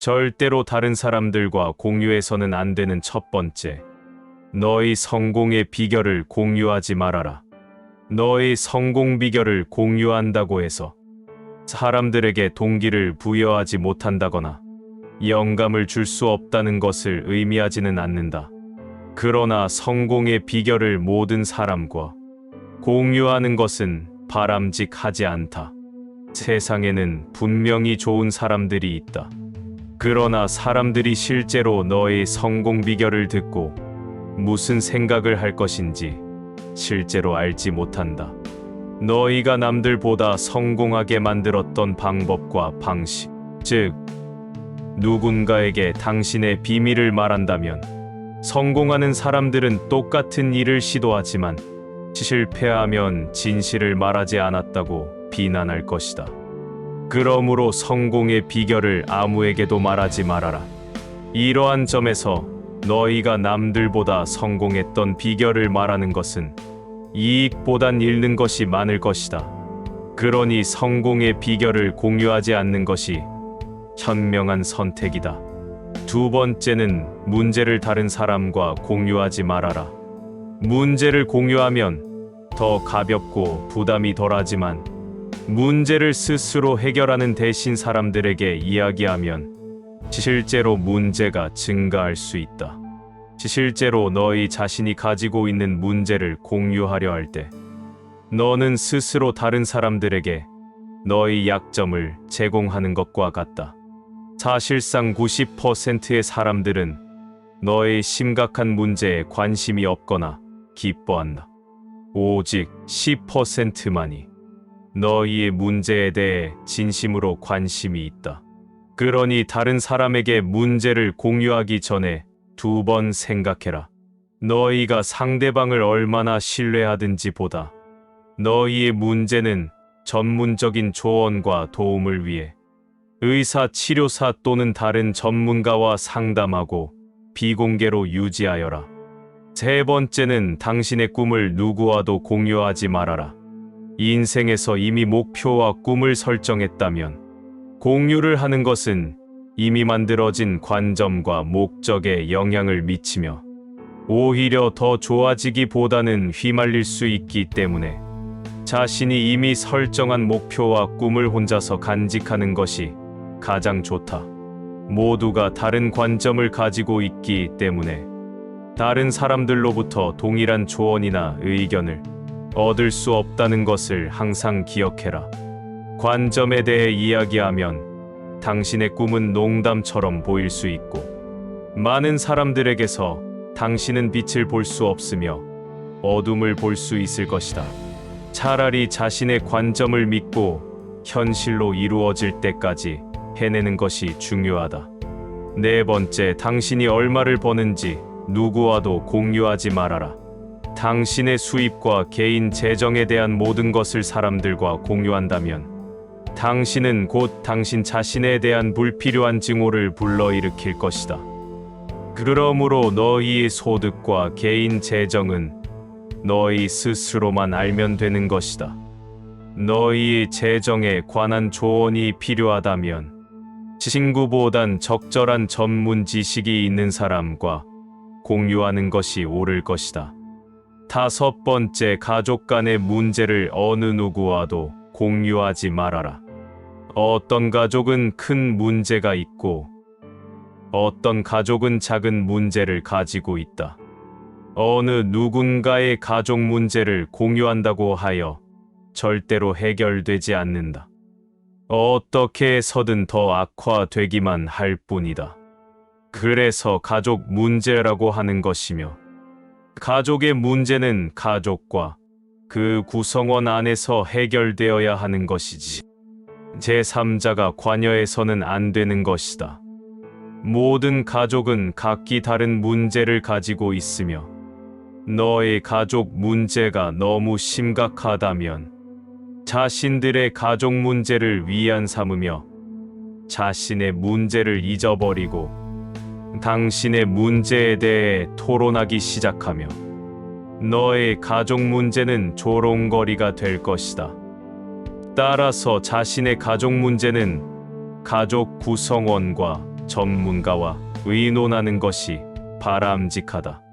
절대로 다른 사람들과 공유해서는 안 되는 첫 번째, 너의 성공의 비결을 공유하지 말아라. 너의 성공 비결을 공유한다고 해서 사람들에게 동기를 부여하지 못한다거나 영감을 줄 수 없다는 것을 의미하지는 않는다. 그러나 성공의 비결을 모든 사람과 공유하는 것은 바람직하지 않다. 세상에는 분명히 좋은 사람들이 있다. 그러나 사람들이 실제로 너의 성공 비결을 듣고 무슨 생각을 할 것인지 실제로 알지 못한다. 너희가 남들보다 성공하게 만들었던 방법과 방식, 즉 누군가에게 당신의 비밀을 말한다면 성공하는 사람들은 똑같은 일을 시도하지만 실패하면 진실을 말하지 않았다고 비난할 것이다. 그러므로 성공의 비결을 아무에게도 말하지 말아라. 이러한 점에서 너희가 남들보다 성공했던 비결을 말하는 것은 이익보단 잃는 것이 많을 것이다. 그러니 성공의 비결을 공유하지 않는 것이 현명한 선택이다. 두 번째는 문제를 다른 사람과 공유하지 말아라. 문제를 공유하면 더 가볍고 부담이 덜하지만 문제를 스스로 해결하는 대신 사람들에게 이야기하면 실제로 문제가 증가할 수 있다. 실제로 너희 자신이 가지고 있는 문제를 공유하려 할 때 너는 스스로 다른 사람들에게 너의 약점을 제공하는 것과 같다. 사실상 90%의 사람들은 너의 심각한 문제에 관심이 없거나 기뻐한다. 오직 10%만이 너희의 문제에 대해 진심으로 관심이 있다. 그러니 다른 사람에게 문제를 공유하기 전에 2번 생각해라. 너희가 상대방을 얼마나 신뢰하든지 보다 너희의 문제는 전문적인 조언과 도움을 위해 의사, 치료사 또는 다른 전문가와 상담하고 비공개로 유지하여라. 세 번째는 당신의 꿈을 누구와도 공유하지 말아라. 인생에서 이미 목표와 꿈을 설정했다면 공유를 하는 것은 이미 만들어진 관점과 목적에 영향을 미치며 오히려 더 좋아지기보다는 휘말릴 수 있기 때문에 자신이 이미 설정한 목표와 꿈을 혼자서 간직하는 것이 가장 좋다. 모두가 다른 관점을 가지고 있기 때문에 다른 사람들로부터 동일한 조언이나 의견을 얻을 수 없다는 것을 항상 기억해라. 관점에 대해 이야기하면 당신의 꿈은 농담처럼 보일 수 있고 많은 사람들에게서 당신은 빛을 볼 수 없으며 어둠을 볼 수 있을 것이다. 차라리 자신의 관점을 믿고 현실로 이루어질 때까지 해내는 것이 중요하다. 네 번째, 당신이 얼마를 버는지 누구와도 공유하지 말아라. 당신의 수입과 개인 재정에 대한 모든 것을 사람들과 공유한다면 당신은 곧 당신 자신에 대한 불필요한 증오를 불러일으킬 것이다. 그러므로 너희의 소득과 개인 재정은 너희 스스로만 알면 되는 것이다. 너희의 재정에 관한 조언이 필요하다면 친구보단 적절한 전문 지식이 있는 사람과 공유하는 것이 옳을 것이다. 다섯 번째, 가족 간의 문제를 어느 누구와도 공유하지 말아라. 어떤 가족은 큰 문제가 있고 어떤 가족은 작은 문제를 가지고 있다. 어느 누군가의 가족 문제를 공유한다고 하여 절대로 해결되지 않는다. 어떻게 해서든 더 악화되기만 할 뿐이다. 그래서 가족 문제라고 하는 것이며 가족의 문제는 가족과 그 구성원 안에서 해결되어야 하는 것이지 제3자가 관여해서는 안 되는 것이다. 모든 가족은 각기 다른 문제를 가지고 있으며 너의 가족 문제가 너무 심각하다면 자신들의 가족 문제를 위안 삼으며 자신의 문제를 잊어버리고 당신의 문제에 대해 토론하기 시작하며 너의 가족 문제는 조롱거리가 될 것이다. 따라서 자신의 가족 문제는 가족 구성원과 전문가와 의논하는 것이 바람직하다.